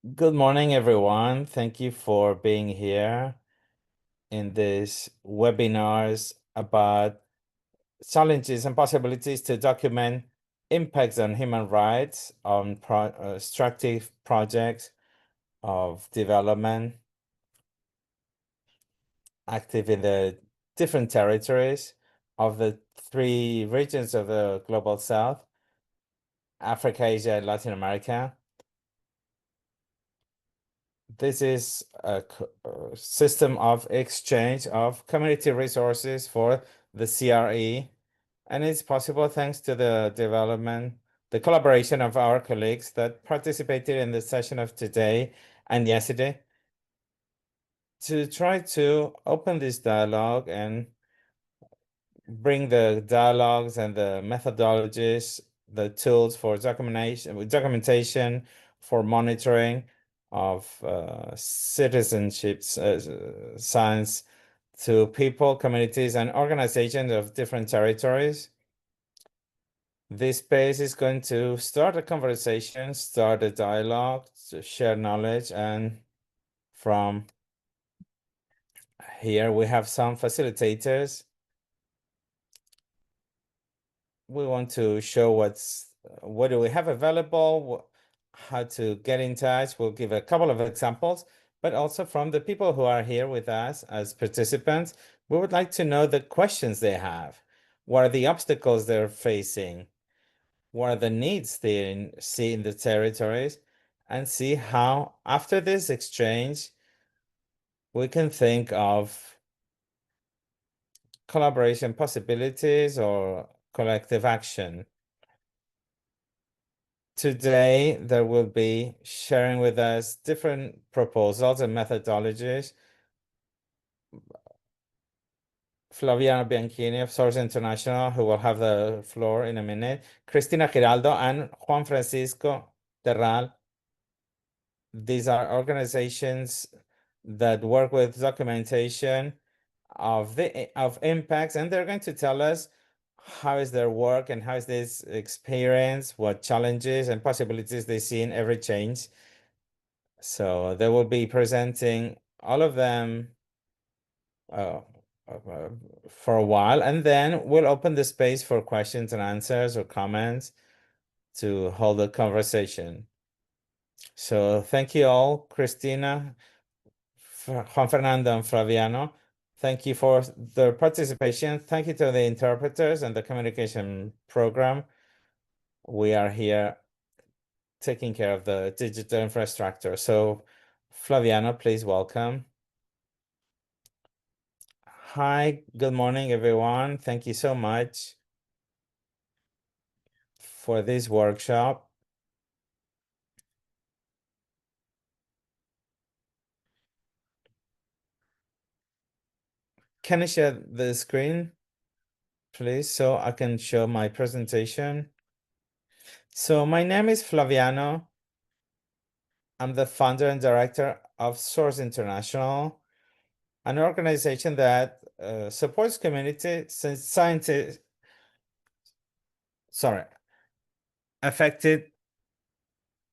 Good morning, everyone. Thank you for being here in this webinars about challenges and possibilities to document impacts on human rights on extractive projects of development active in the different territories of the three regions of the Global South, Africa, Asia, and Latin America. This is a system of exchange of community resources for the CRE, and it's possible thanks to the collaboration of our colleagues that participated in the session of today and yesterday to try to open this dialogue and bring the dialogues and the methodologies, the tools for documentation for monitoring of citizenship science to people, communities, and organizations of different territories. This space is going to start a conversation, start a dialogue, to share knowledge, and from here we have some facilitators. We want to show what do we have available, how to get in touch. We'll give a couple of examples, but also from the people who are here with us as participants, we would like to know the questions they have. What are the obstacles they're facing? What are the needs they see in the territories? And see how, after this exchange, we can think of collaboration possibilities or collective action. Today, there will be sharing with us different proposals and methodologies. Flaviano Bianchini of Source International, who will have the floor in a minute, Cristina Giraldo, and Juan Francisco Terral. These are organizations that work with documentation of impacts, and they're going to tell us how is their work and how is this experience, what challenges and possibilities they see in every change. So they will be presenting all of them uh, for a while, and then we'll open the space for questions and answers or comments to hold a conversation. So thank you all, Cristina, Juan Fernando, and Flaviano. Thank you for the participation. Thank you to the interpreters and the communication program. We are here taking care of the digital infrastructure. So Flaviano, please welcome. Hi, good morning, everyone. Thank you so much for this workshop. Can I share the screen, please, so I can show my presentation? So my name is Flaviano. I'm the founder and director of Source International, an organization that supports community scientists, affected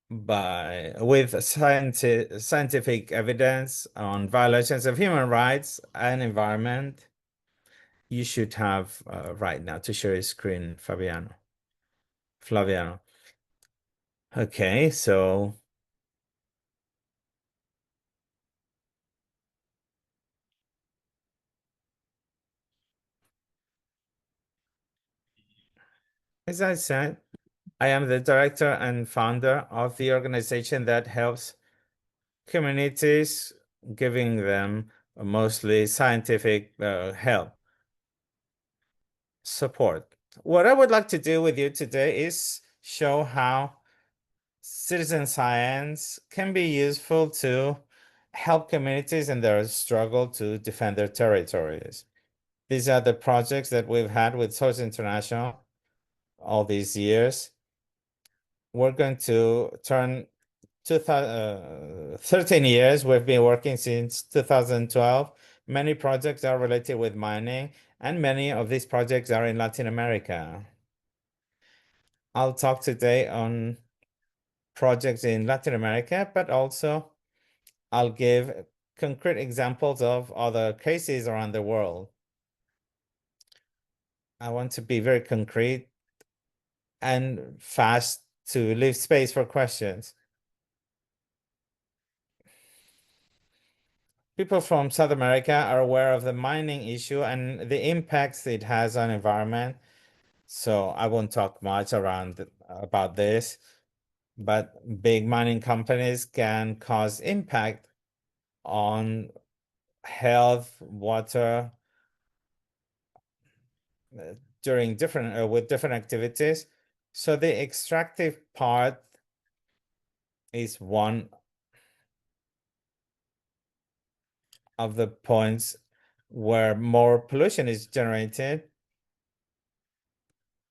with scientific evidence on violations of human rights and environment. You should have right now to share your screen, Flaviano. Okay, so as I said, I am the director and founder of the organization that helps communities, giving them mostly scientific help, support. What I would like to do with you today is show how citizen science can be useful to help communities in their struggle to defend their territories. These are the projects that we've had with Source International all these years. We're going to turn 13 years. We've been working since 2012. Many projects are related with mining, and many of these projects are in Latin America. I'll talk today on projects in Latin America, but also I'll give concrete examples of other cases around the world. I want to be very concrete and fast to leave space for questions. People from South America are aware of the mining issue and the impacts it has on environment. So I won't talk much about this, but big mining companies can cause impact on health, water, during with different activities. So the extractive part is one of the points where more pollution is generated,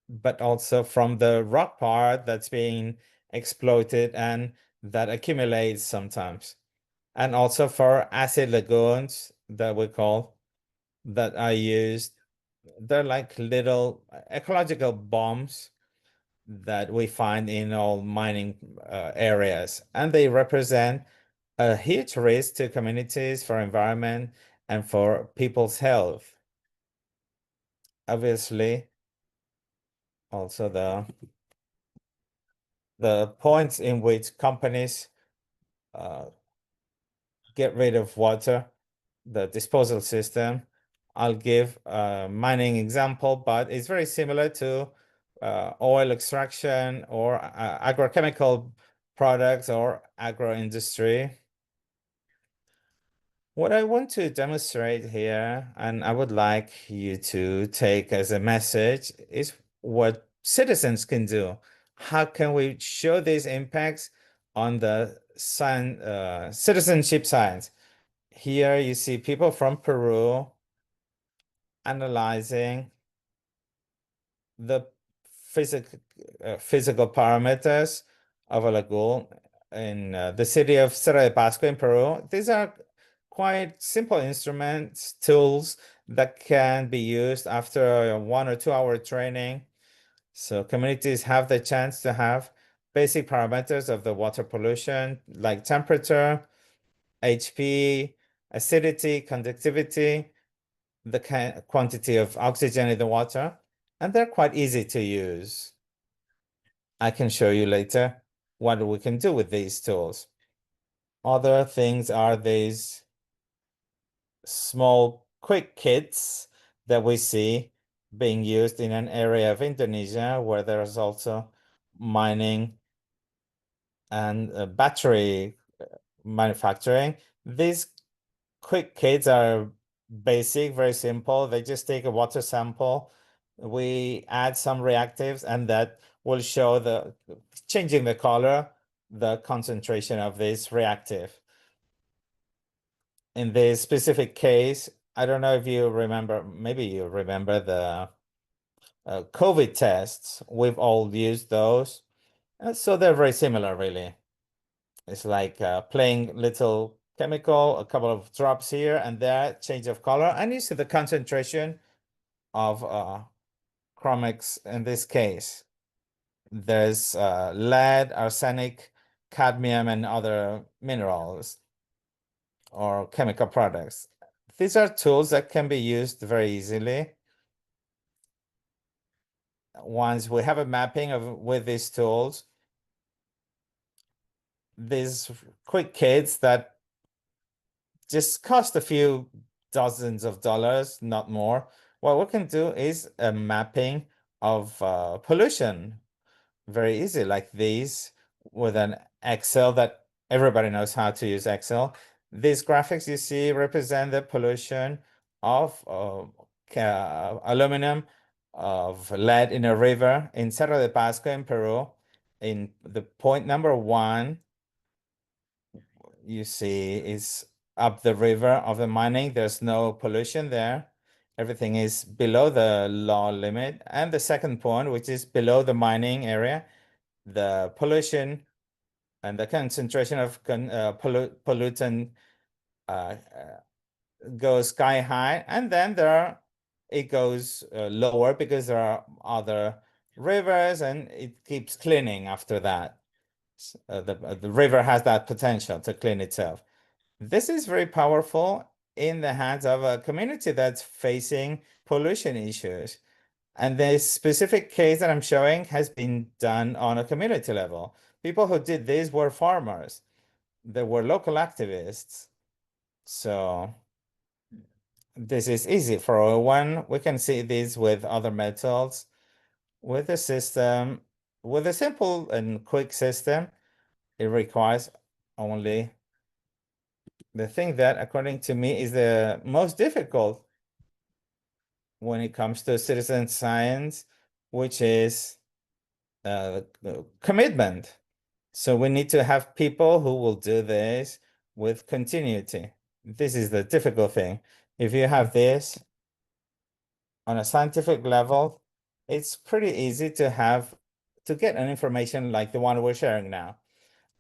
but also from the rock part that's being exploited and that accumulates sometimes. And also for acid lagoons that we call, that are used, they're like little ecological bombs that we find in all mining areas, and they represent a huge risk to communities, for environment, and for people's health. Obviously, also the points in which companies get rid of water, the disposal system. I'll give a mining example, but it's very similar to oil extraction or agrochemical products or agro industry. What I want to demonstrate here, and I would like you to take as a message, is what citizens can do. How can we show these impacts on the citizenship side? Here you see people from Peru analyzing the physical parameters of a lagoon in the city of Cerro de Pasco in Peru. These are quite simple instruments, tools that can be used after a 1 or 2 hour training. So communities have the chance to have basic parameters of the water pollution, like temperature, HP, acidity, conductivity, the quantity of oxygen in the water, and they're quite easy to use. I can show you later what we can do with these tools. Other things are these small quick kits that we see being used in an area of Indonesia where there's also mining and battery manufacturing. These quick kits are basic, very simple. They just take a water sample. We add some reactives, and that will show changing the color, the concentration of this reactive. In this specific case, I don't know if you remember, maybe you remember the COVID tests. We've all used those. So they're very similar, really. It's like playing little chemical, a couple of drops here and there, change of color, and you see the concentration of chromics in this case. There's lead, arsenic, cadmium, and other minerals or chemical products. These are tools that can be used very easily. Once we have a mapping with these tools, these quick kits that just cost a few dozens of dollars, not more. What we can do is a mapping of pollution, very easy, like these, with an Excel that everybody knows how to use Excel. These graphics you see represent the pollution of aluminum, of lead in a river in Cerro de Pasco in Peru. In the point number 1, you see is up the river of the mining. There's no pollution there. Everything is below the law limit. And the second point, which is below the mining area, the pollution and the concentration of pollutant goes sky high. And then it goes lower because there are other rivers, and it keeps cleaning after that. The river has that potential to clean itself. This is very powerful in the hands of a community that's facing pollution issues. And the specific case that I'm showing has been done on a community level. People who did this were farmers. They were local activists. So this is easy for one. We can see this with other methods. With a system, with a simple and quick system, it requires only the thing that, according to me, is the most difficult when it comes to citizen science, which is commitment. So we need to have people who will do this with continuity. This is the difficult thing. If you have this on a scientific level, it's pretty easy to get an information like the one we're sharing now.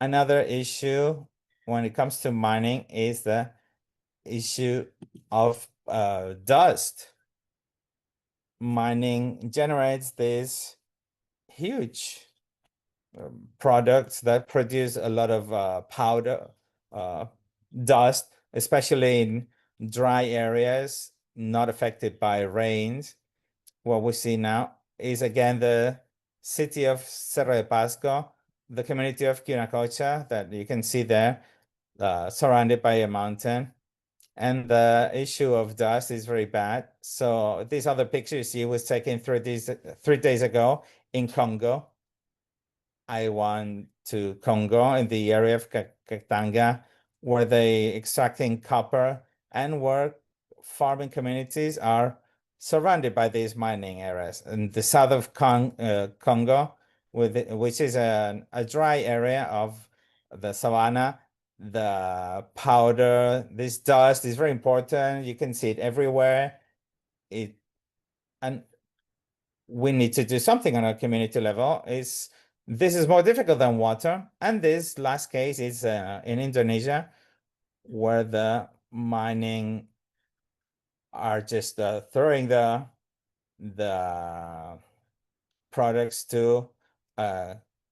Another issue when it comes to mining is the issue of dust. Mining generates these huge products that produce a lot of powder, dust, especially in dry areas not affected by rains. What we see now is again the city of Cerro de Pasco, the community of Quinacocha that you can see there, surrounded by a mountain. And the issue of dust is very bad. So these other pictures you was taken 3 days ago in Congo. I went to Congo in the area of Katanga, where they extracting copper and where farming communities are surrounded by these mining areas. In the south of Congo, which is a dry area of the savanna, the powder, this dust is very important. You can see it everywhere. And we need to do something on a community level. This is more difficult than water. And this last case is in Indonesia, where the mining are just throwing the products to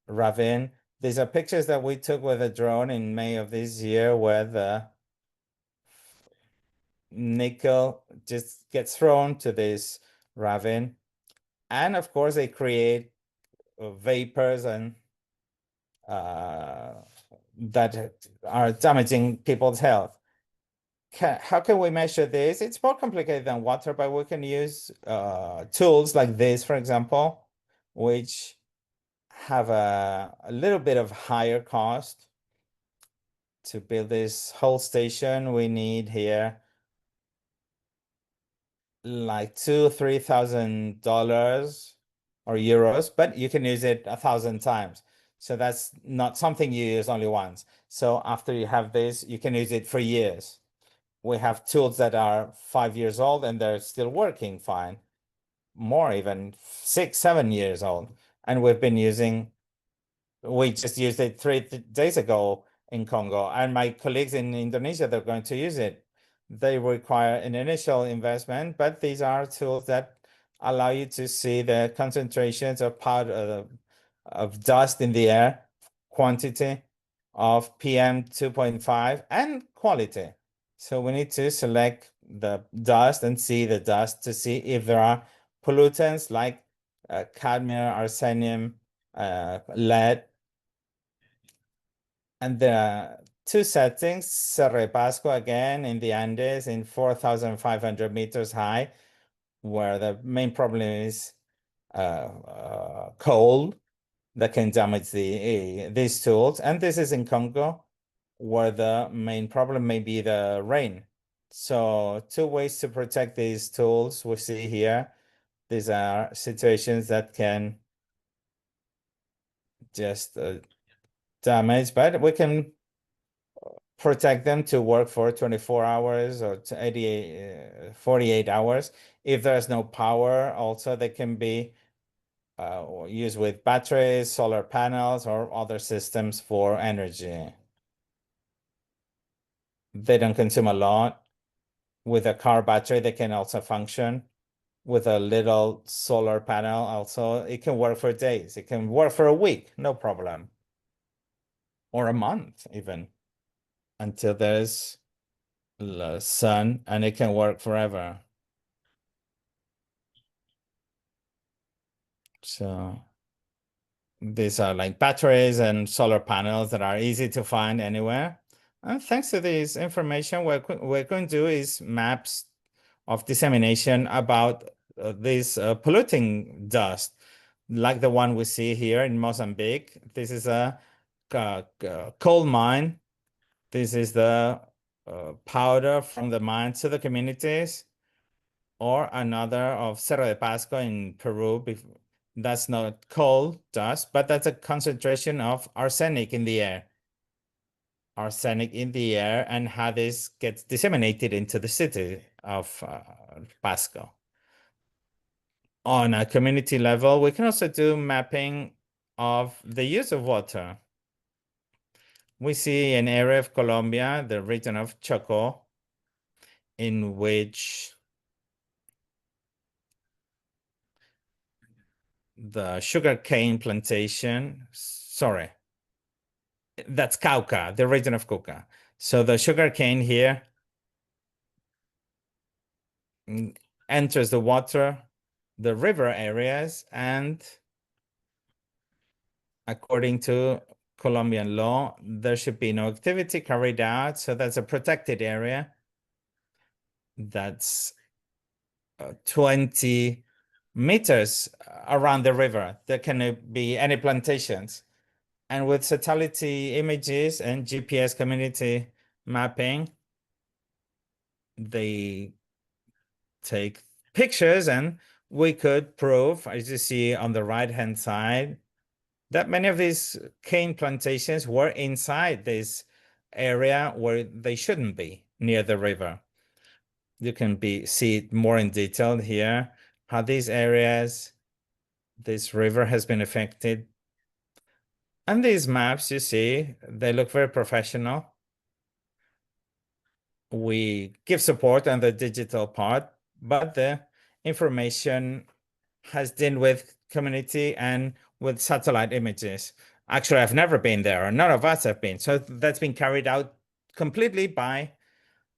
ravine. These are pictures that we took with a drone in May of this year, where the nickel just gets thrown to this ravine. And of course, they create vapors and that are damaging people's health. How can we measure this? It's more complicated than water, but we can use tools like this, for example, which have a little bit of higher cost. To build this whole station, we need here like $2,000-3,000 or euros, but you can use it 1,000 times. So that's not something you use only once. So after you have this, you can use it for years. We have tools that are 5 years old and they're still working fine. More even 6, 7 years old. And we just used it 3 days ago in Congo. And my colleagues in Indonesia, they're going to use it. They require an initial investment, but these are tools that allow you to see the concentrations of powder of dust in the air, quantity of PM 2.5, and quality. So we need to select the dust and see the dust to see if there are pollutants like cadmium, arsenium, lead. And there are two settings, Cerro de Pasco again in the Andes in 4,500 meters high, where the main problem is cold that can damage these tools. And this is in Congo, where the main problem may be the rain. So two ways to protect these tools we see here. These are situations that can just damage, but we can protect them to work for 24 hours or to 48 hours. If there's no power, also they can be used with batteries, solar panels, or other systems for energy. They don't consume a lot. With a car battery, they can also function. With a little solar panel, also, it can work for days. It can work for a week, no problem. or a month even, until there's sun and it can work forever. So these are like batteries and solar panels that are easy to find anywhere. And thanks to this information, what we're going to do is maps of dissemination about this polluting dust, like the one we see here in Mozambique. This is a coal mine. This is the powder from the mine to the communities, or another of Cerro de Pasco in Peru. That's not coal dust, but that's a concentration of arsenic in the air. Arsenic in the air, and how this gets disseminated into the city of Pasco. On a community level, we can also do mapping of the use of water. We see an area of Colombia, the region of Chocó, in which the sugarcane plantation, sorry, that's Cauca, the region of Cauca. So the sugarcane here enters the water, the river areas, and according to Colombian law, there should be no activity carried out. So that's a protected area. That's 20 meters around the river. There cannot be any plantations. And with satellite images and GPS community mapping, they take pictures, and we could prove, as you see on the right-hand side, that many of these cane plantations were inside this area where they shouldn't be, near the river. You can see it more in detail here, how these areas, this river has been affected. And these maps, you see, they look very professional. We give support on the digital part, but the information has dealt with community and with satellite images. Actually, I've never been there, or none of us have been. So that's been carried out completely by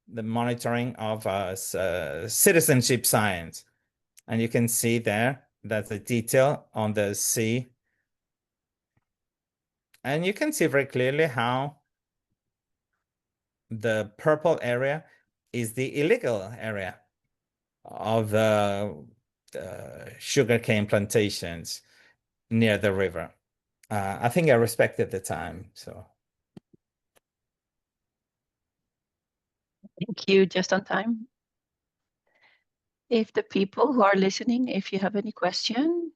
the monitoring of citizenship science. And you can see there that's a detail on the sea. And you can see very clearly how the purple area is the illegal area of the sugarcane plantations near the river. I think I respected the time, so. Thank you, just on time. If the people who are listening, if you have any question,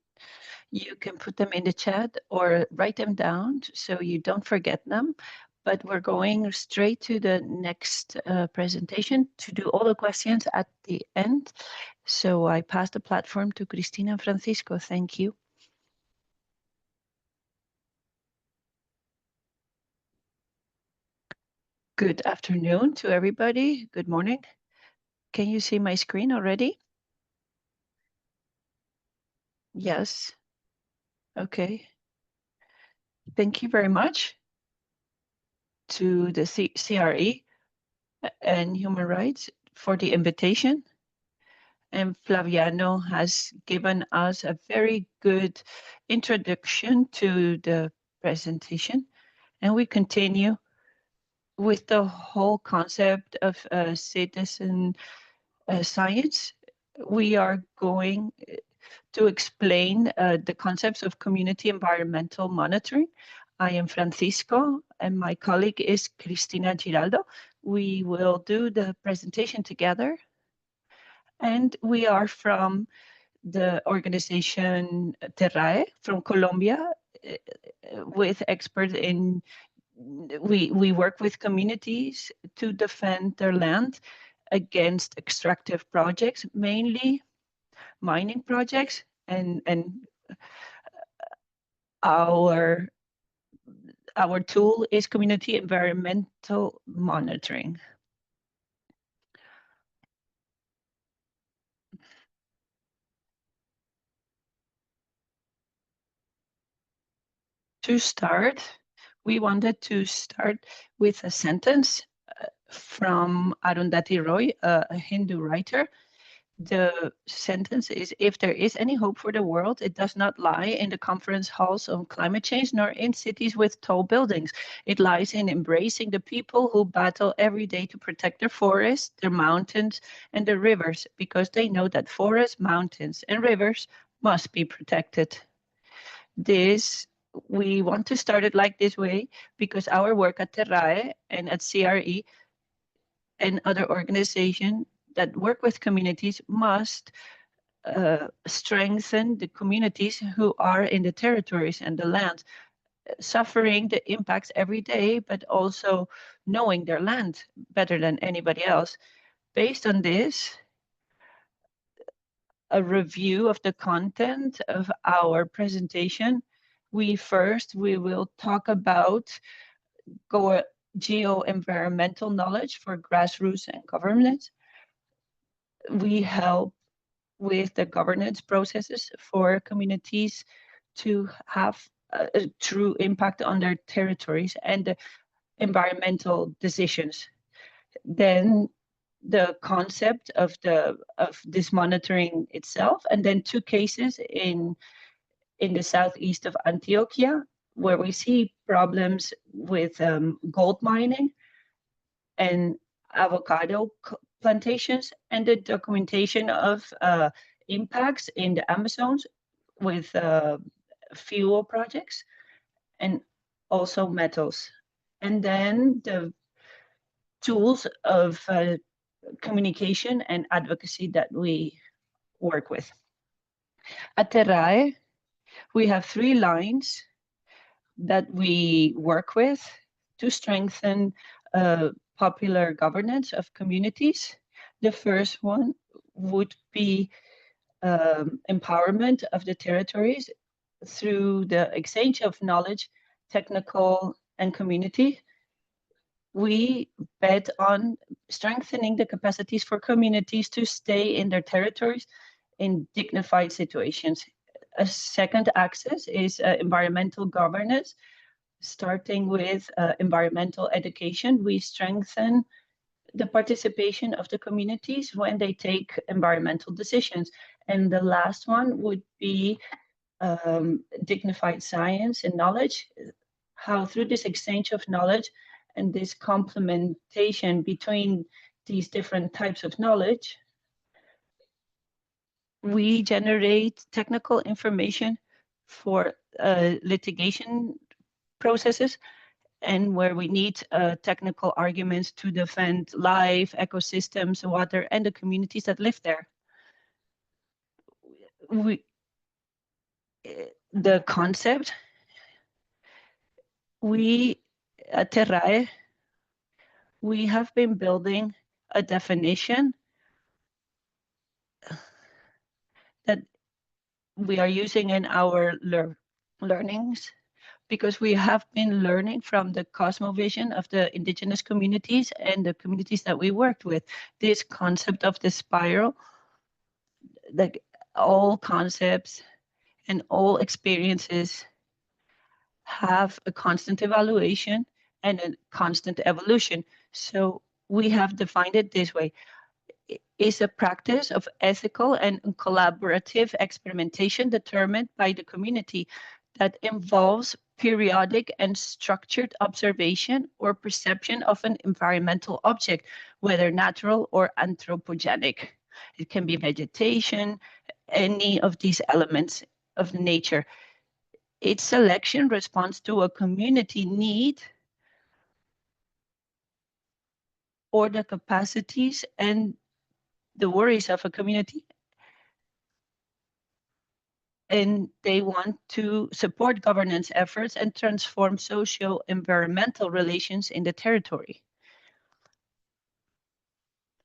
you can put them in the chat or write them down so you don't forget them. But we're going straight to the next presentation to do all the questions at the end. So I pass the platform to Cristina and Francisco. Thank you. Good afternoon to everybody. Good morning. Can you see my screen already? Yes. Okay. Thank you very much to the CRE and Human Rights for the invitation. And Flaviano has given us a very good introduction to the presentation. And we continue with the whole concept of citizen science. We are going to explain the concepts of community environmental monitoring. I am Francisco, and my colleague is Cristina Giraldo. We will do the presentation together. And we are from the organization Terrae from Colombia, with experts in, we work with communities to defend their land against extractive projects, mainly mining projects, and our tool is community environmental monitoring. To start, We wanted to start with a sentence from Arundhati Roy, a Hindu writer. The sentence is, if there is any hope for the world, it does not lie in the conference halls on climate change, nor in cities with tall buildings. It lies in embracing the people who battle every day to protect their forests, their mountains, and their rivers, because they know that forests, mountains, and rivers must be protected. We want to start it like this way because our work at Terrae and at CRE and other organizations that work with communities must strengthen the communities who are in the territories and the land, suffering the impacts every day, but also knowing their land better than anybody else. Based on this, a review of the content of our presentation, we will talk about geo-environmental knowledge for grassroots and governments. We help with the governance processes for communities to have a true impact on their territories and the environmental decisions. Then the concept of this monitoring itself, and then 2 cases in the southeast of Antioquia, where we see problems with gold mining and avocado plantations, and the documentation of impacts in the Amazons with fuel projects and also metals. And then the tools of communication and advocacy that we work with. At Terrae, we have 3 lines that we work with to strengthen popular governance of communities. The first one would be empowerment of the territories through the exchange of knowledge, technical and community. We bet on strengthening the capacities for communities to stay in their territories in dignified situations. A second axis is environmental governance. Starting with environmental education, we strengthen the participation of the communities when they take environmental decisions. And the last one would be dignified science and knowledge, how through this exchange of knowledge and this complementation between these different types of knowledge, we generate technical information for litigation processes and where we need technical arguments to defend life, ecosystems, water, and the communities that live there. The concept, at Terrae, we have been building a definition that we are using in our learnings, because we have been learning from the cosmovision of the indigenous communities and the communities that we worked with. This concept of the spiral, like all concepts and all experiences have a constant evaluation and a constant evolution. So we have defined it this way. It is a practice of ethical and collaborative experimentation determined by the community that involves periodic and structured observation or perception of an environmental object, whether natural or anthropogenic. It can be vegetation, any of these elements of nature. Its selection responds to a community need or the capacities and the worries of a community, and they want to support governance efforts and transform socio-environmental relations in the territory.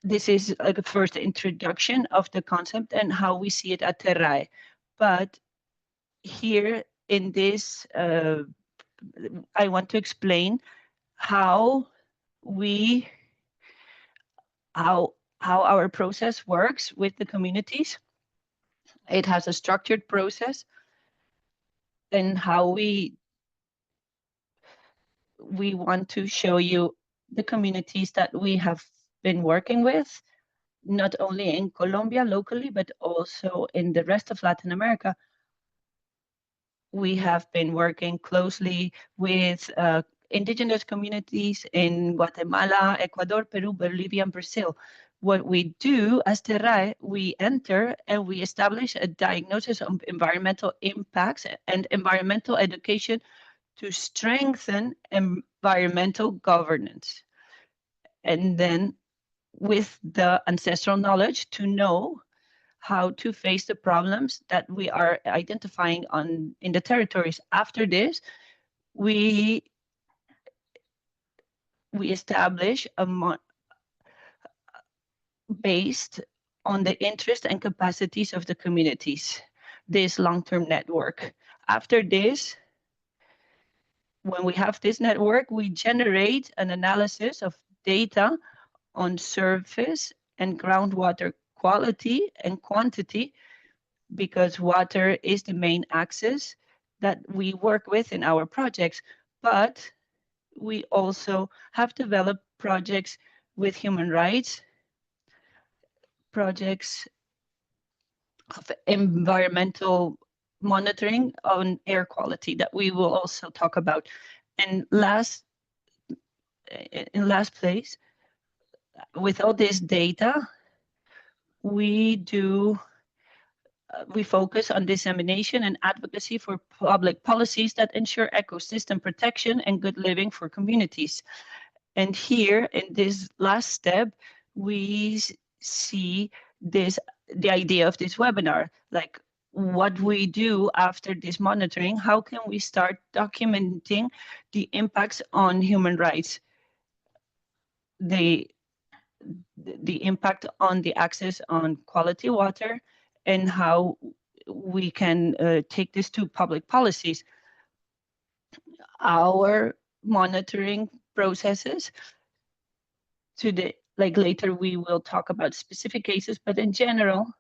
This is like a first introduction of the concept and how we see it at Terrae. But here in this, I want to explain how our process works with the communities. It has a structured process, and how we we want to show you the communities that we have been working with, not only in Colombia locally, but also in the rest of Latin America. We have been working closely with indigenous communities in Guatemala, Ecuador, Peru, Bolivia, and Brazil. What we do as Terrae, we enter and we establish a diagnosis of environmental impacts and environmental education to strengthen environmental governance. And then with the ancestral knowledge to know how to face the problems that we are identifying in the territories. After this, we establish based on the interest and capacities of the communities, this long-term network. After this, when we have this network, we generate an analysis of data on surface and groundwater quality and quantity, because water is the main axis that we work with in our projects. But we also have developed projects with human rights, projects of environmental monitoring on air quality that we will also talk about. And in last place, with all this data, we focus on dissemination and advocacy for public policies that ensure ecosystem protection and good living for communities. And here, in this last step, we see the idea of this webinar, like what we do after this monitoring, how can we start documenting the impacts on human rights, the impact on the access on quality water, and how we can take this to public policies. Our monitoring processes today, like later we will talk about specific cases, but in general,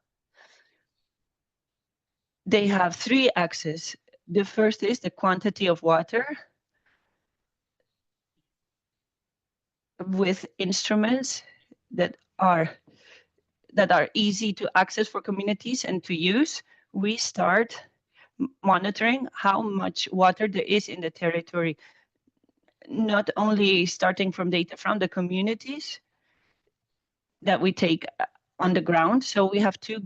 they have three axes. The first is the quantity of water with instruments that are easy to access for communities and to use. We start monitoring how much water there is in the territory, not only starting from data from the communities that we take on the ground. So we have two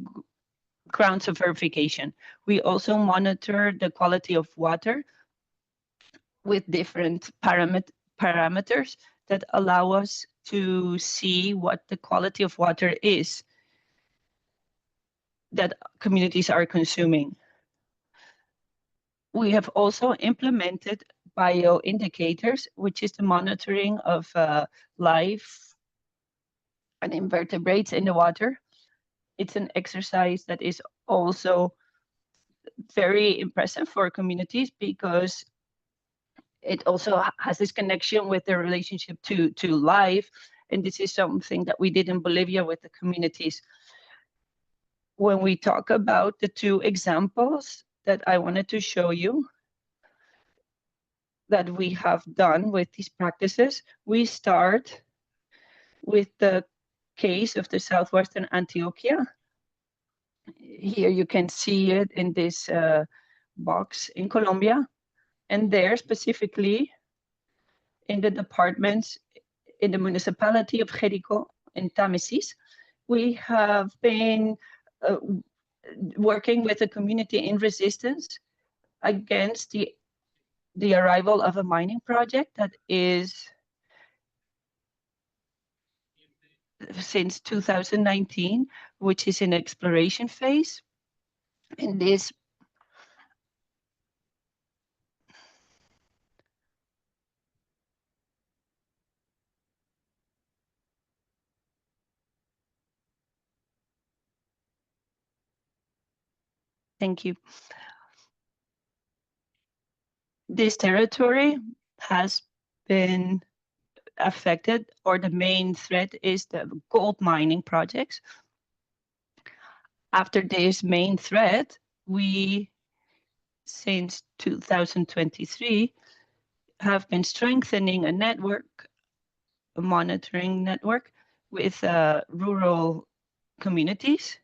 grounds of verification. We also monitor the quality of water with different parameters that allow us to see what the quality of water is that communities are consuming. We have also implemented bioindicators, which is the monitoring of life and invertebrates in the water. It's an exercise that is also very impressive for communities because it also has this connection with the relationship to life. And this is something that we did in Bolivia with the communities. When we talk about the two examples that I wanted to show you that we have done with these practices, we start with the case of the Southwestern Antioquia. Here you can see it in this box in Colombia. And there specifically in the departments, in the municipality of Jerico and Támesis, we have been working with the community in resistance against the arrival of a mining project that is since 2019, which is in exploration phase. In this thank you. This territory has been affected, or the main threat is the gold mining projects. After this main threat, we, since 2023, have been strengthening a monitoring network with rural communities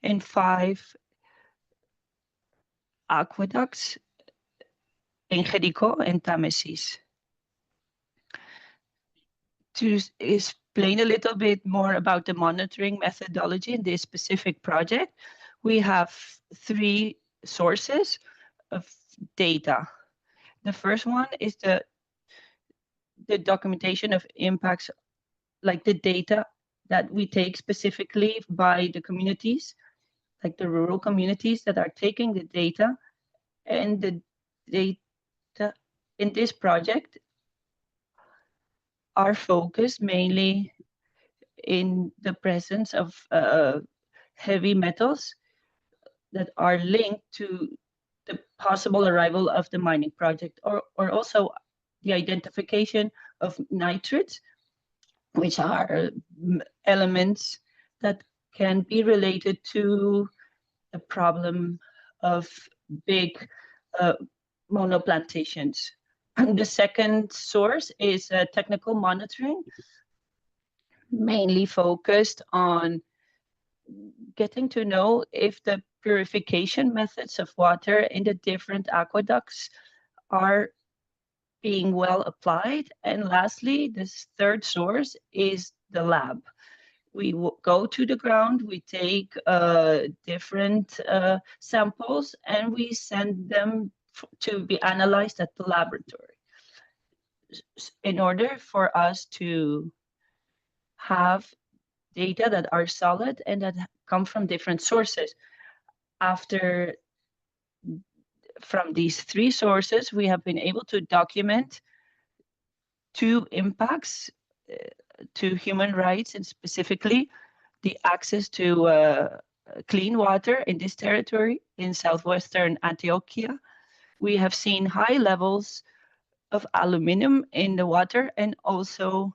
in 5 aqueducts in Jericho and Támesis. To explain a little bit more about the monitoring methodology in this specific project, we have 3 sources of data. The first one is the documentation of impacts, like the data that we take specifically by the communities, like the rural communities that are taking the data. And the data in this project are focused mainly in the presence of heavy metals that are linked to the possible arrival of the mining project, or also the identification of nitrates, which are elements that can be related to the problem of big monoplantations. And the second source is technical monitoring, mainly focused on getting to know if the purification methods of water in the different aqueducts are being well applied. And lastly, this third source is the lab. We will go to the ground, we take different samples, and we send them to be analyzed at the laboratory in order for us to have data that are solid and that come from different sources. From these 3 sources, we have been able to document 2 impacts to human rights, and specifically the access to clean water in this territory in southwestern Antioquia. We have seen high levels of aluminum in the water, and also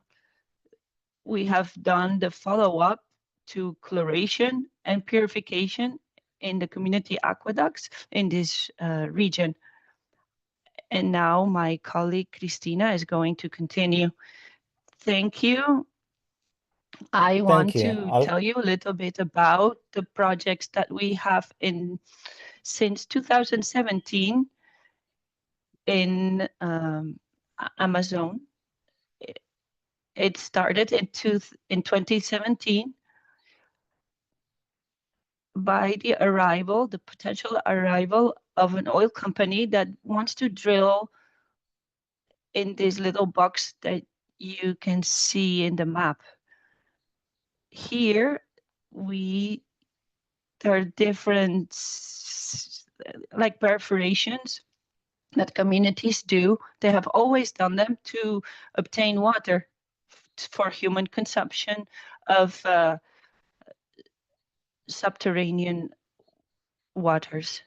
we have done the follow-up to chloration and purification in the community aqueducts in this region. And now my colleague Cristina is going to continue. Thank you. I want to tell you a little bit about the projects that we have since 2017 in Amazon. It started in 2017 by the potential arrival of an oil company that wants to drill in this little box that you can see in the map. Here, there are different like perforations that communities do. They have always done them to obtain water for human consumption of subterranean waters.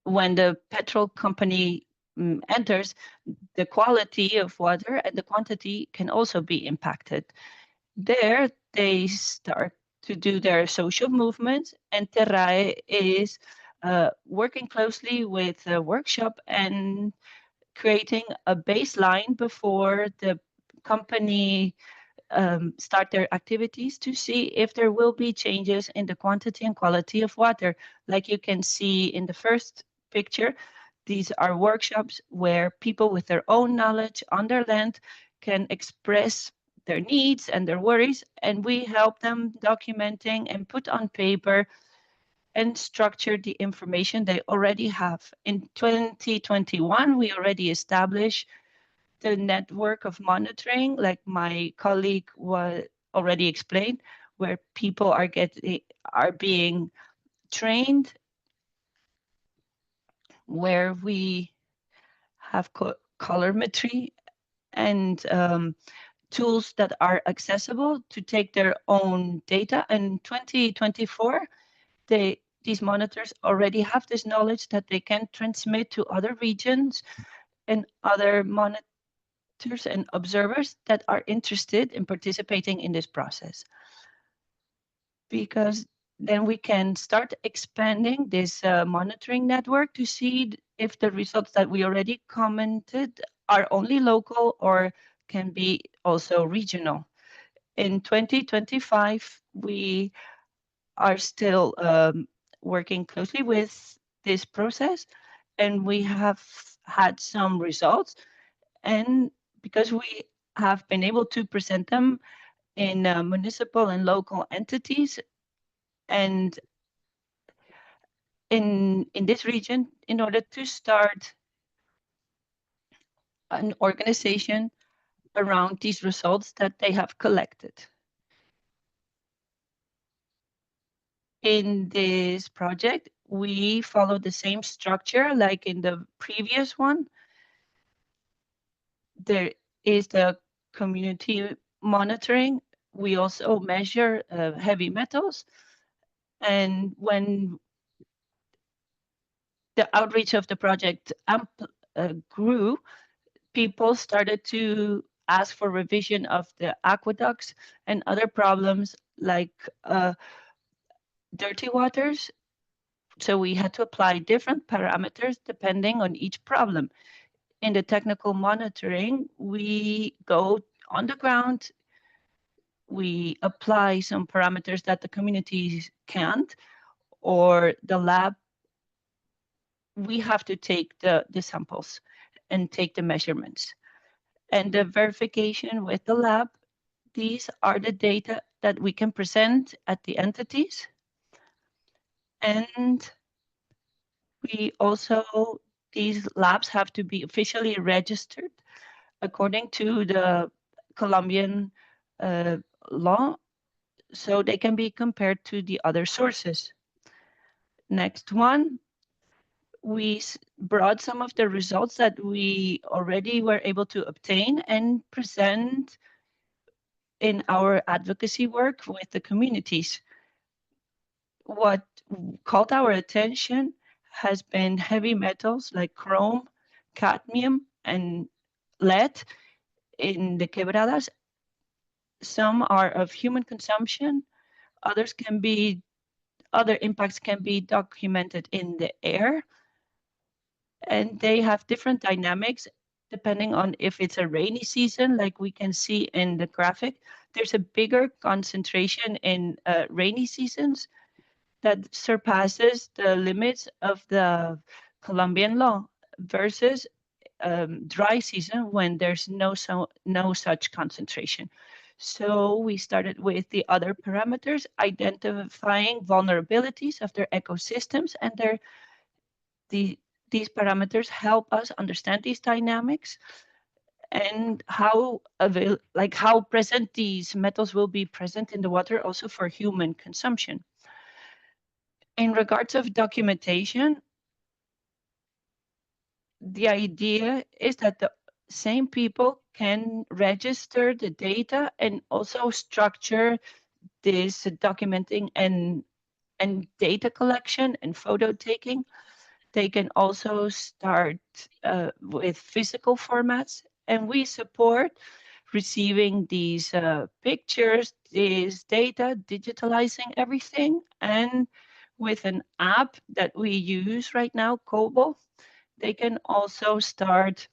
When the petrol company enters, the quality of water and the quantity can also be impacted. There, they start to do their social movements, and Terrae is working closely with a workshop and creating a baseline before the company start their activities to see if there will be changes in the quantity and quality of water. Like you can see in the first picture, these are workshops where people with their own knowledge on their land can express their needs and their worries, and we help them documenting and put on paper and structure the information they already have. In 2021, we already established the network of monitoring, like my colleague already explained, where people are being trained, where we have colorimetry and tools that are accessible to take their own data. In 2024, these monitors already have this knowledge that they can transmit to other regions and other monitors and observers that are interested in participating in this process. Because then we can start expanding this monitoring network to see if the results that we already commented are only local or can be also regional. In 2025, we are still working closely with this process, and we have had some results. And because we have been able to present them in municipal and local entities, and in this region, in order to start an organization around these results that they have collected. In this project, we follow the same structure like in the previous one. There is the community monitoring. We also measure heavy metals. And when the outreach of the project grew, people started to ask for revision of the aqueducts and other problems like dirty waters. So we had to apply different parameters depending on each problem. In the technical monitoring, we go on the ground, we apply some parameters that the communities can't, or the lab, we have to take the samples and take the measurements. And the verification with the lab, these are the data that we can present at the entities. And we also, these labs have to be officially registered according to the Colombian law, so they can be compared to the other sources. Next one, we brought some of the results that we already were able to obtain and present in our advocacy work with the communities. What caught our attention has been heavy metals like chrome, cadmium, and lead in the quebradas. Some are of human consumption, other impacts can be documented in the air, and they have different dynamics depending on if it's a rainy season, like we can see in the graphic. There's a bigger concentration in rainy seasons that surpasses the limits of the Colombian law versus dry season when there's no such concentration. So we started with the other parameters, identifying vulnerabilities of their ecosystems, and these parameters help us understand these dynamics and how present these metals will be present in the water also for human consumption. In regards of documentation, the idea is that the same people can register the data and also structure this documenting and data collection and photo taking. They can also start with physical formats, and we support receiving these pictures, this data, digitalizing everything, and with an app that we use right now, Kobo, they can also start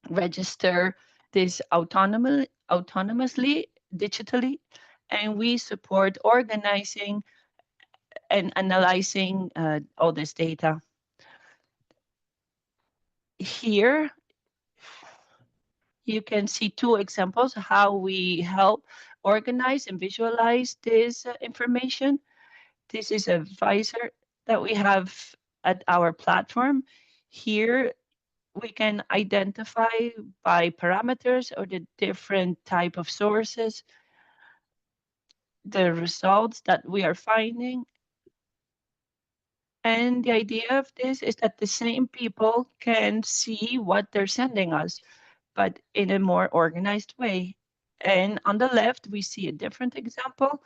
register this autonomously, digitally, and we support organizing and analyzing all this data. Here, you can see two examples how we help organize and visualize this information. This is a visor that we have at our platform. Here, we can identify by parameters or the different type of sources, the results that we are finding. And the idea of this is that the same people can see what they're sending us, but in a more organized way. And on the left, we see a different example.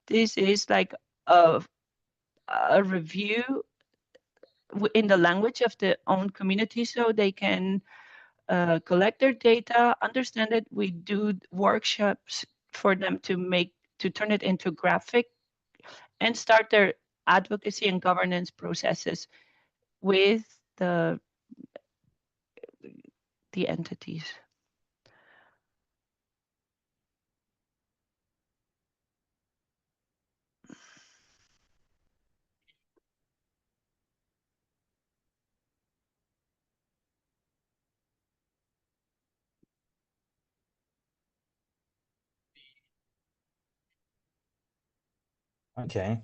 This is like a review in the language of the own community, so they can collect their data, understand it. We do workshops for them to turn it into graphic and start their advocacy and governance processes with the entities. Okay.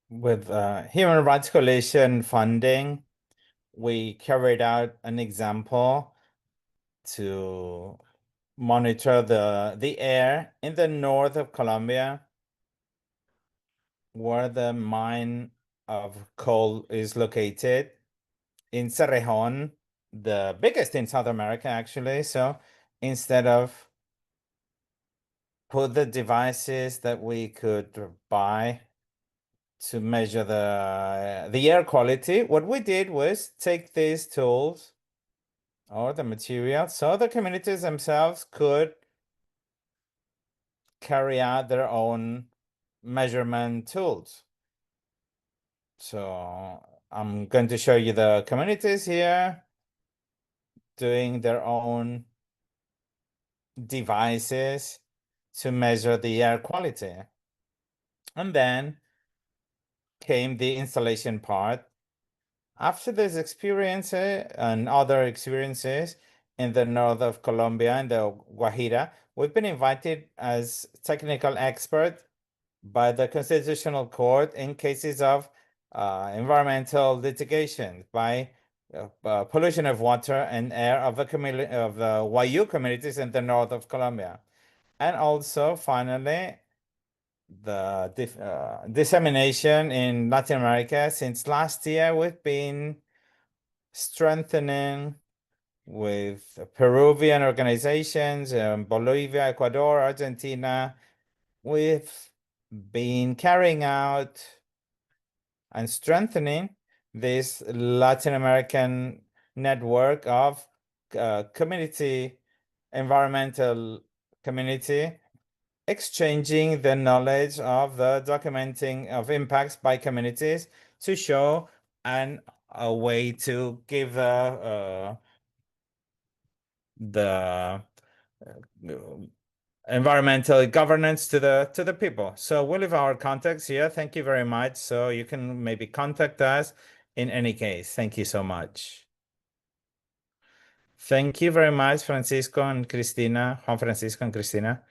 With Human Rights Coalition funding, we carried out an example to monitor the air in the north of Colombia, where the mine of coal is located in Cerrejón, the biggest in South America, actually. So instead of put the devices that we could buy to measure the air quality, what we did was take these tools or the material so the communities themselves could carry out their own measurement tools. So I'm going to show you the communities here doing their own devices to measure the air quality. And then came the installation part. After this experience and other experiences in the north of Colombia, in the Guajira, we've been invited as technical expert by the Constitutional Court in cases of environmental litigation by pollution of water and air of the Wayuu communities in the north of Colombia. And also, finally, the dissemination in Latin America. Since last year, we've been strengthening with Peruvian organizations, Bolivia, Ecuador, Argentina. We've been carrying out and strengthening this Latin American network of environmental community, exchanging the knowledge of the documenting of impacts by communities to show a way to give the environmental governance to the people. So we'll leave our contacts here. Thank you very much. So you can maybe contact us in any case. Thank you so much. Thank you very much, Francisco and Cristina, Juan Francisco and Cristina.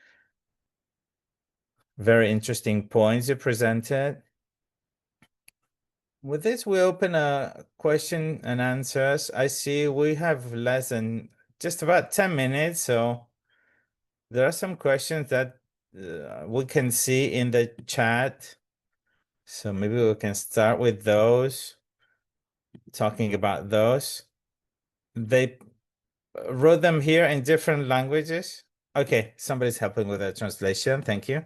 Very interesting points you presented. With this, we open a question and answers. I see we have less than just about 10 minutes, so there are some questions that we can see in the chat. So maybe we can start with those, talking about those. They wrote them here in different languages. Okay, somebody's helping with the translation. Thank you.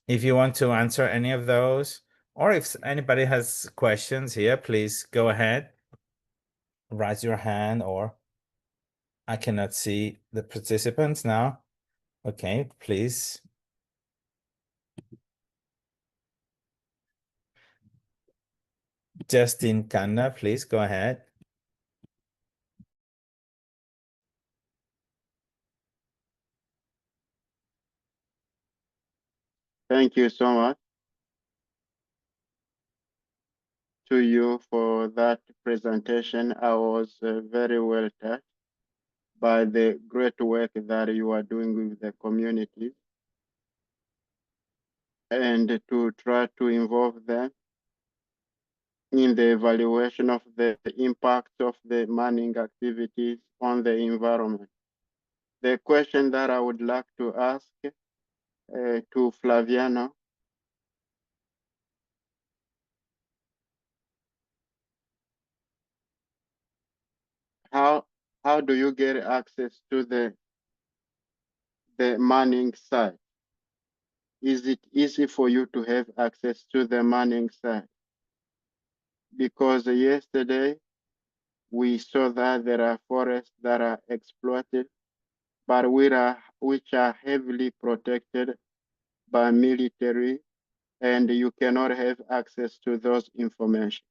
If you want to answer any of those, or if anybody has questions here, please go ahead. Raise your hand, or I cannot see the participants now. Okay, please. Justin Kanda, please go ahead. Thank you so much to you for that presentation. I was very well touched by the great work that you are doing with the community and to try to involve them in the evaluation of the impact of the mining activities on the environment. The question that I would like to ask to Flaviano, how do you get access to the mining site? Is it easy for you to have access to the mining site? Because yesterday we saw that there are forests that are exploited, but which are heavily protected by military, and you cannot have access to those information.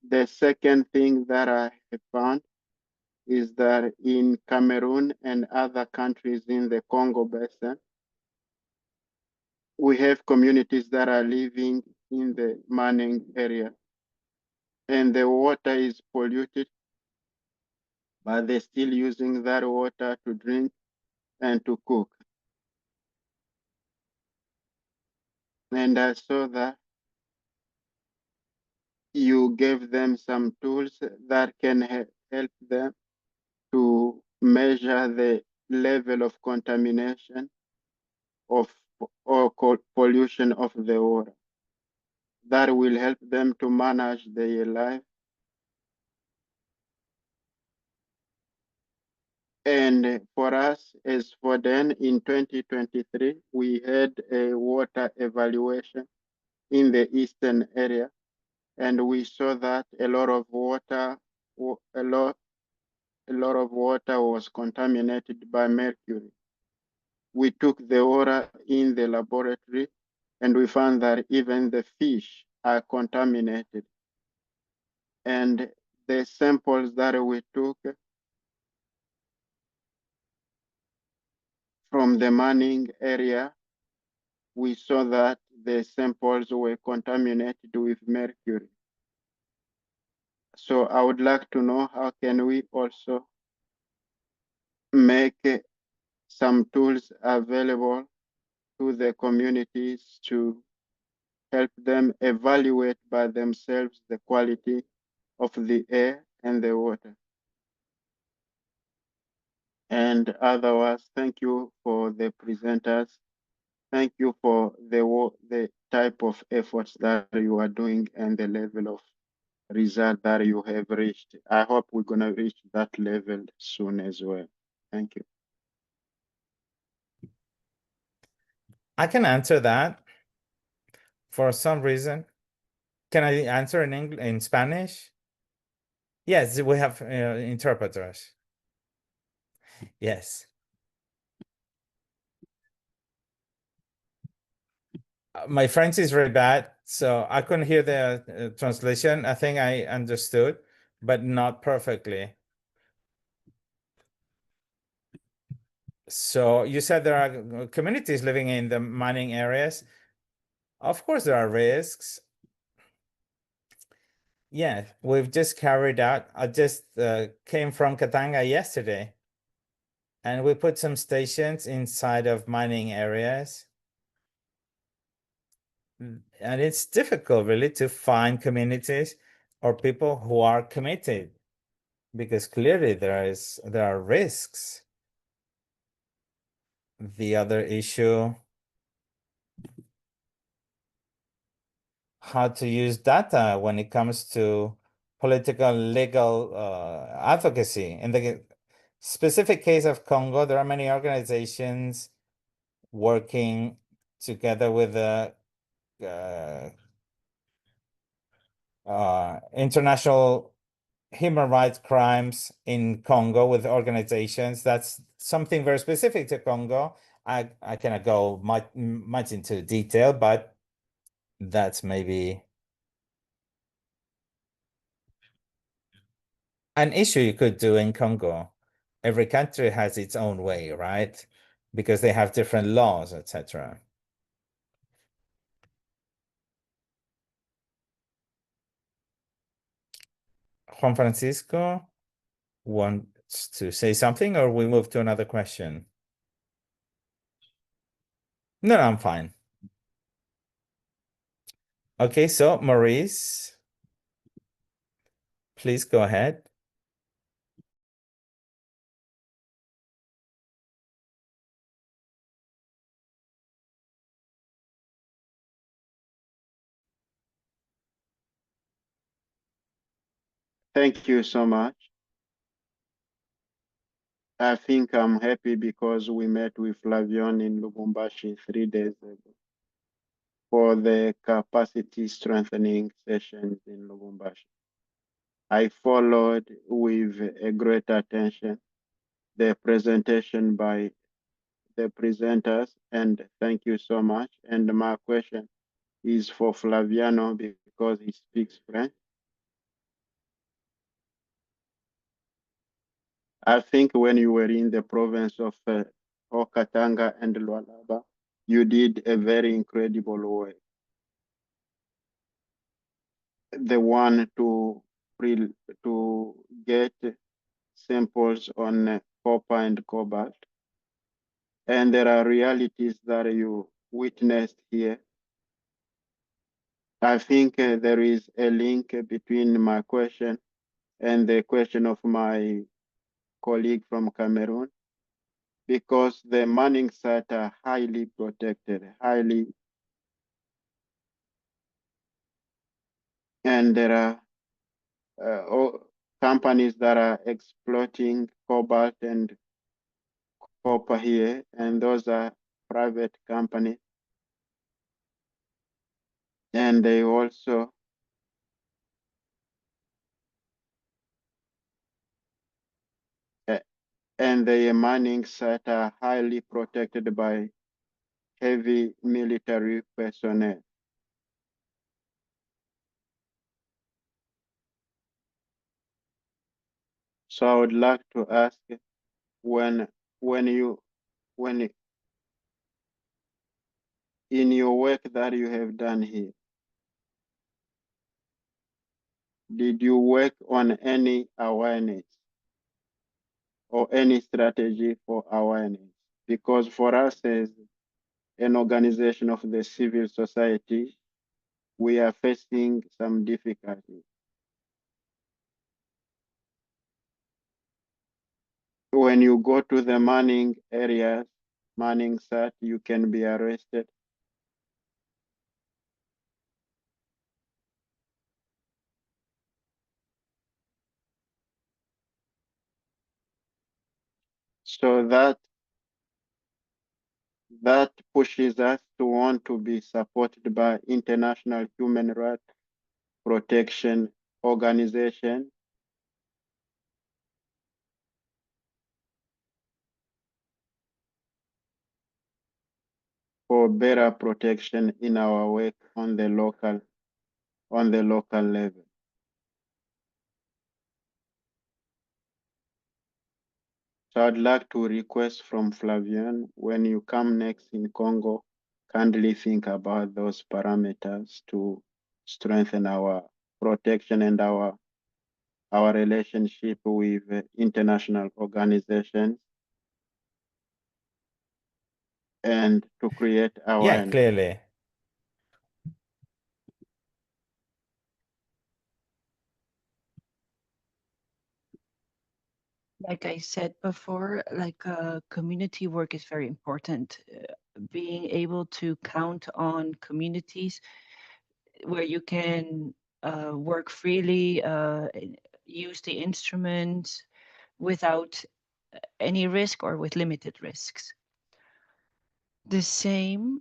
The second thing that I have found is that in Cameroon and other countries in the Congo Basin, we have communities that are living in the mining area, and the water is polluted, but they're still using that water to drink and to cook. And I saw that you gave them some tools that can help them to measure the level of contamination of or pollution of the water. That will help them to manage their life. And for us, as for then in 2023, we had a water evaluation in the eastern area, and we saw that a lot of water was contaminated by mercury. We took the water in the laboratory, and we found that even the fish are contaminated. And the samples that we took from the mining area, we saw that the samples were contaminated with mercury. So I would like to know, how can we also make some tools available to the communities to help them evaluate by themselves the quality of the air and the water. And otherwise, thank you for the presenters. Thank you for the type of efforts that you are doing and the level of result that you have reached. I hope we're going to reach that level soon as well. Thank you. I can answer that for some reason. Can I answer in English, in Spanish? Yes, we have interpreters. Yes. My French is very bad, so I couldn't hear the translation. I think I understood, but not perfectly. So you said there are communities living in the mining areas. Of course, there are risks. Yeah, we've just carried out, I just came from Katanga yesterday, and we put some stations inside of mining areas. And it's difficult really to find communities or people who are committed, because clearly there are risks. The other issue, how to use data when it comes to political legal advocacy. In the specific case of Congo, there are many organizations working together with the international human rights crimes in Congo with organizations. That's something very specific to Congo. I cannot go much into detail, but that's maybe an issue you could do in Congo. Every country has its own way, right? Because they have different laws, etc. Juan Francisco wants to say something, or we move to another question? No, I'm fine. Okay, so Maurice, please go ahead. Thank you so much. I think I'm happy because we met with Flaviano in Lubumbashi 3 days ago for the capacity strengthening sessions in Lubumbashi. I followed with a great attention the presentation by the presenters, and thank you so much. And my question is for Flaviano because he speaks French. I think when you were in the province of Okatanga and Lualaba, you did a very incredible work. The one to get samples on copper and cobalt. And there are realities that you witnessed here. I think there is a link between my question and the question of my colleague from Cameroon, because the mining sites are highly protected, and there are companies that are exploiting cobalt and copper here, and those are private companies. And they also and the mining sites are highly protected by heavy military personnel. So I would like to ask, when in your work that you have done here, did you work on any awareness or any strategy for awareness? Because for us as an organization of the civil society, we are facing some difficulties. When you go to the mining areas, mining site, you can be arrested. So that pushes us to want to be supported by international human rights protection organization for better protection in our work on the local level. So I'd like to request from Flaviano, when you come next in Congo, kindly think about those parameters to strengthen our protection and our relationship with international organizations and to create awareness. Yeah, clearly. Like I said before, community work is very important. Being able to count on communities where you can work freely, use the instruments without any risk or with limited risks. The same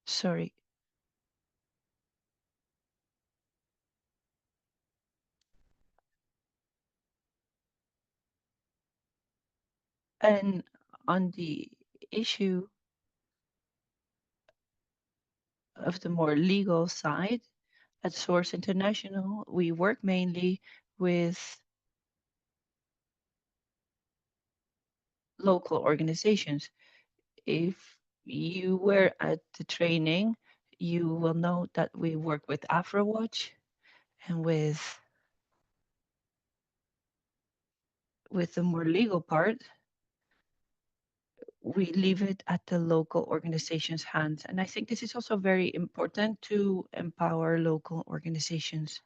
sorry. And on the issue of the more legal side, at Source International, we work mainly with local organizations. If you were at the training, you will know that we work with AfroWatch and with the more legal part, we leave it at the local organization's hands. And I think this is also very important to empower local organizations.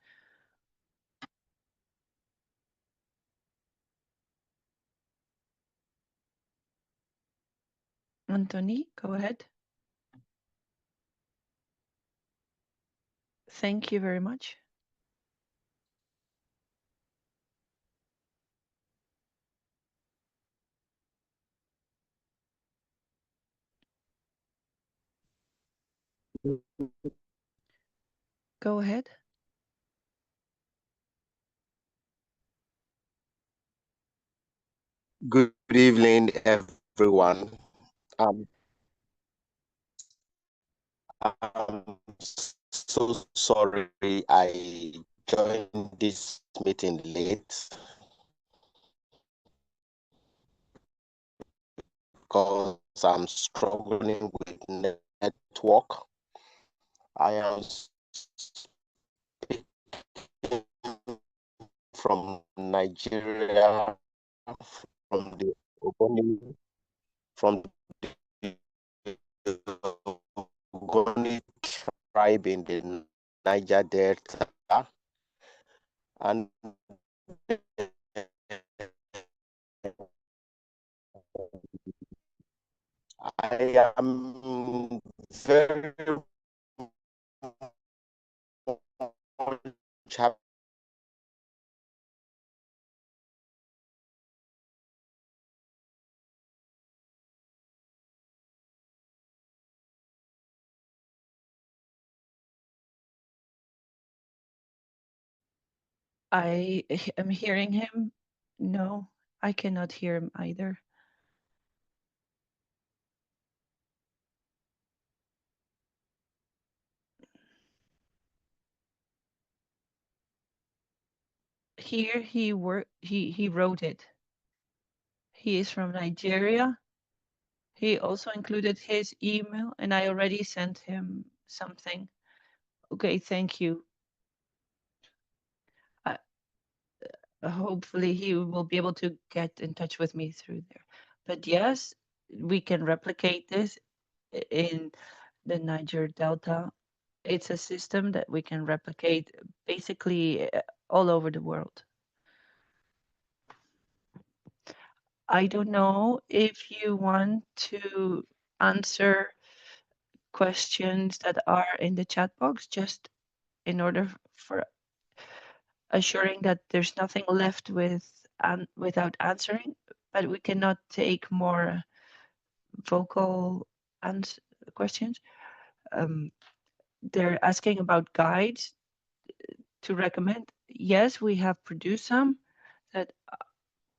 Anthony, go ahead. Thank you very much. Go ahead. Good evening, everyone. Um, I'm so sorry I joined this meeting late because I'm struggling with network. I am speaking from Nigeria, from the Ogoni tribe in the Niger Delta, and I am very much happy. I am hearing him. No, I cannot hear him either. Here he wrote it. He is from Nigeria. He also included his email, and I already sent him something. Okay, thank you. Hopefully he will be able to get in touch with me through there. But yes, we can replicate this in the Niger Delta. It's a system that we can replicate basically all over the world. I don't know if you want to answer questions that are in the chat box, just in order for assuring that there's nothing left without answering, but we cannot take more vocal questions. They're asking about guides to recommend. Yes, we have produced some that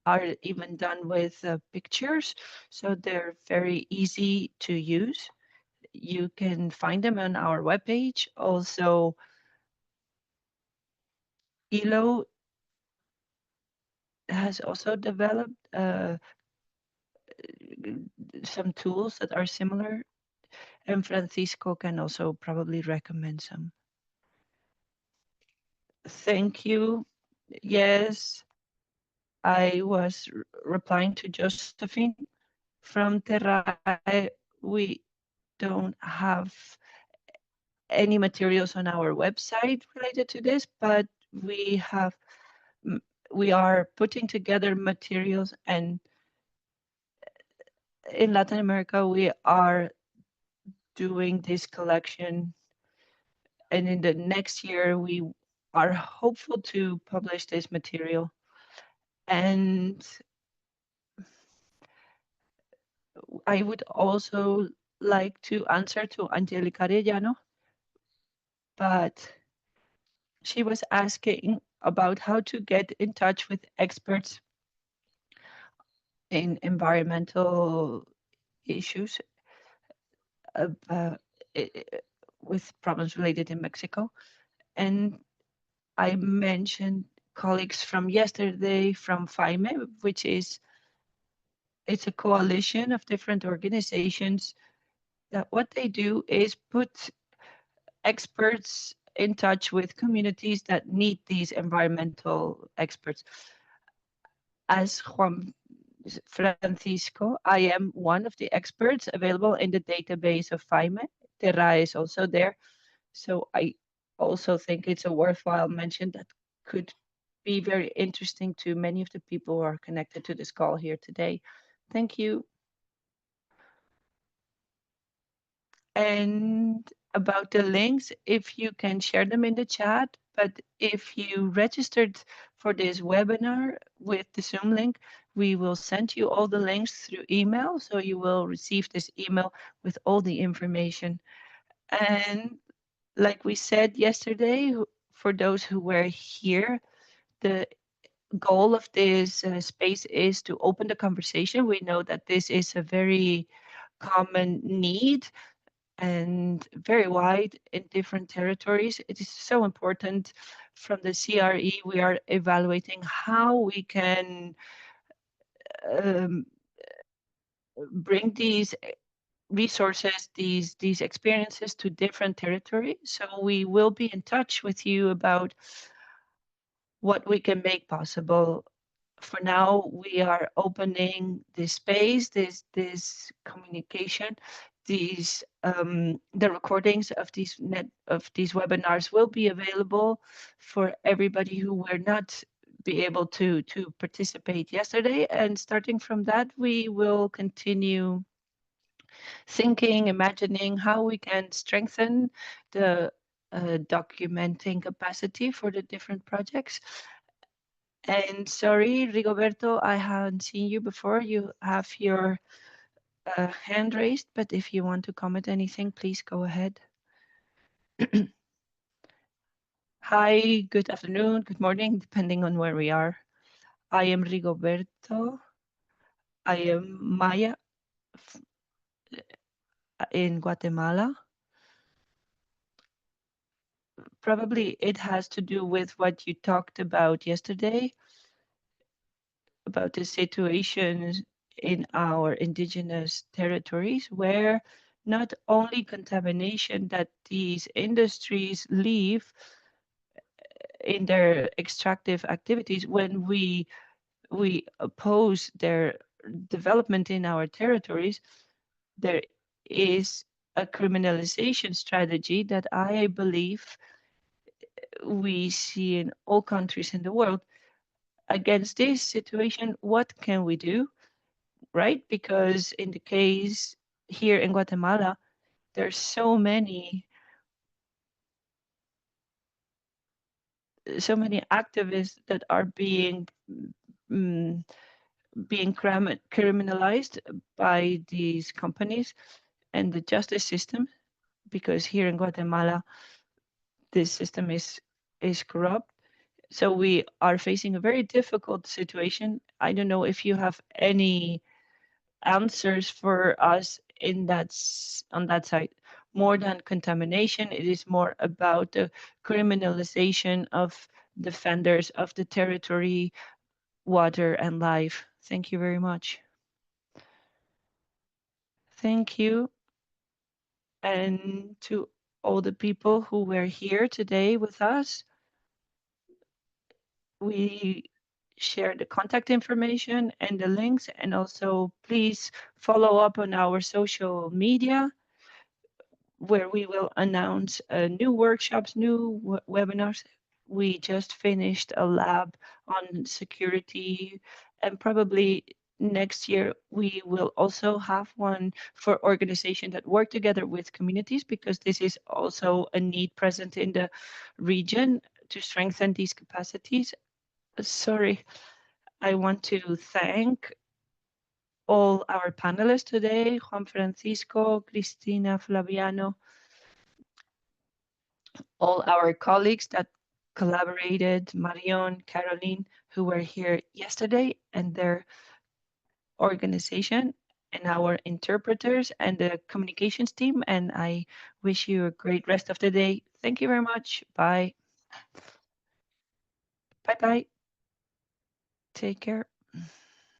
are even done with pictures, so they're very easy to use. You can find them on our webpage. Also, ELO has also developed some tools that are similar, and Francisco can also probably recommend some. Thank you. Yes, I was replying to Josephine from Terrae. We don't have any materials on our website related to this, but we are putting together materials, and in Latin America we are doing this collection, and in the next year we are hopeful to publish this material. And I would also like to answer to Angelica Arellano, but she was asking about how to get in touch with experts in environmental issues with problems related in Mexico. And I mentioned colleagues from yesterday from FAIME, which is it's a coalition of different organizations that what they do is put experts in touch with communities that need these environmental experts. As Juan Francisco, I am one of the experts available in the database of FAIME. Terrae is also there. So I also think it's a worthwhile mention that could be very interesting to many of the people who are connected to this call here today. Thank you. And about the links, if you can share them in the chat, but if you registered for this webinar with the Zoom link, we will send you all the links through email. So you will receive this email with all the information. And like we said yesterday, for those who were here, the goal of this space is to open the conversation. We know that this is a very common need, and very wide in different territories. It is so important. From the CRE, we are evaluating how we can bring these resources, these experiences to different territories. So we will be in touch with you about what we can make possible. For now, we are opening this space, this communication, these the recordings of these webinars will be available for everybody who were not be able to participate yesterday. And starting from that, we will continue thinking, imagining how we can strengthen the documenting capacity for the different projects. And sorry, Rigoberto, I haven't seen you before. You have your hand raised, but if you want to comment anything, please go ahead. Hi, good afternoon, good morning, depending on where we are. I am Rigoberto. I am Maya in Guatemala. Probably it has to do with what you talked about yesterday, about the situation in our indigenous territories, where not only contamination that these industries leave in their extractive activities, when we oppose their development in our territories, there is a criminalization strategy that I believe we see in all countries in the world. Against this situation, what can we do, right? Because in the case here in Guatemala, there's so many activists that are being criminalized by these companies and the justice system, because here in Guatemala, this system is corrupt. So we are facing a very difficult situation. I don't know if you have any answers for us in on that side. More than contamination, it is more about the criminalization of defenders of the territory, water, and life. Thank you very much. Thank you. And to all the people who were here today with us, we share the contact information and the links, and also please follow up on our social media, where we will announce new workshops, new webinars. We just finished a lab on security, and probably next year we will also have one for organizations that work together with communities, because this is also a need present in the region to strengthen these capacities. Sorry, I want to thank all our panelists today, Juan Francisco, Cristina, Flaviano, all our colleagues that collaborated, Marion, Caroline, who were here yesterday, and their organization, and our interpreters and the communications team. And I wish you a great rest of the day. Thank you very much. Bye. Bye-bye. Take care.